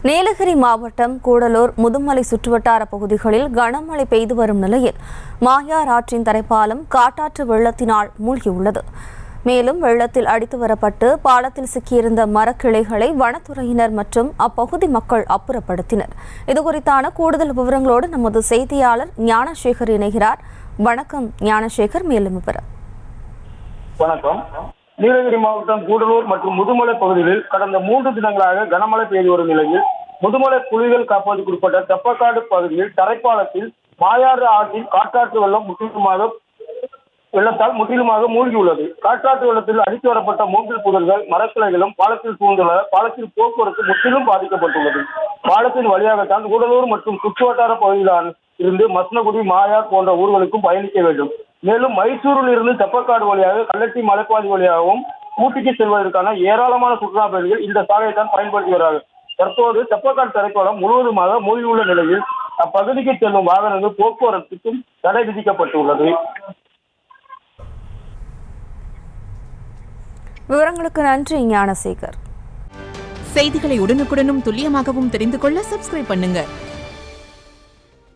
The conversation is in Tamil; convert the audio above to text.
நீலகிரி மாவட்டம் கூடலூர் முதுமலை சுற்றுவட்டார பகுதிகளில் கனமழை பெய்து வரும் நிலையில் மாயார் ஆற்றின் தரைப்பாலம் காட்டாற்று வெள்ளத்தினால் மூழ்கியுள்ளது. மேலும் வெள்ளத்தில் அடித்து வரப்பட்டு பாலத்தில் சிக்கியிருந்த மரக்கிளைகளை வனத்துறையினர் மற்றும் அப்பகுதி மக்கள் அப்புறப்படுத்தினர். இதுகுறித்தான கூடுதல் விவரங்களோடு நமது செய்தியாளர் ஞானசேகர் இணைகிறார். வணக்கம் ஞானசேகர், மேலும் விவரம். வணக்கம். நீலகிரி மாவட்டம் கூடலூர் மற்றும் முதுமலை பகுதிகளில் கடந்த 3 தினங்களாக கனமழை பெய்து வரும் நிலையில் முதுமலை புலிகள் காப்பதற்கு உட்பட்ட தெப்பக்காடு பகுதியில் தரைப்பாலத்தில் மாயாறு ஆற்றின் காட்டாற்று வெள்ளத்தால் முற்றிலுமாக மூழ்கியுள்ளது. காட்டாற்று வெள்ளத்தில் அடித்து வரப்பட்ட மூங்கில் புதர்கள் மரக்கிளைகளும் பாலத்தில் சூழ்ந்துள்ள பாலத்தில் போக்குவரத்து முற்றிலும் பாதிக்கப்பட்டுள்ளது. பாலத்தின் வழியாகத்தான் கூடலூர் மற்றும் சுற்றுவட்டார பகுதியிலான இருந்து மசனகுடி, மாயார் போன்ற ஊர்களுக்கும் பயணிக்க வேண்டும். மேலும் மைசூரில் இருந்து தெப்பக்காடு வழியாக கல்லட்டி மலைப்பாதை வழியாகவும் ஊட்டிக்கு செல்வதற்கான ஏராளமான சுற்றுலா பயணிகள் இந்த சாலையை தான் பயன்படுத்தி வருகிறார்கள். தற்போது தெப்பக்காடு தரைப்பாலம் முழுவதுமாக மூழ்கியுள்ள நிலையில் அப்பகுதிக்கு செல்லும் வாகனங்கள் போக்குவரத்துக்கும் தடை விதிக்கப்பட்டுள்ளது. விவரங்களுக்கு நன்றி ஞானசேகர். செய்திகளை உடனுக்குடனும் துல்லியமாகவும் தெரிந்து கொள்ள சப்ஸ்கிரைப் பண்ணுங்க.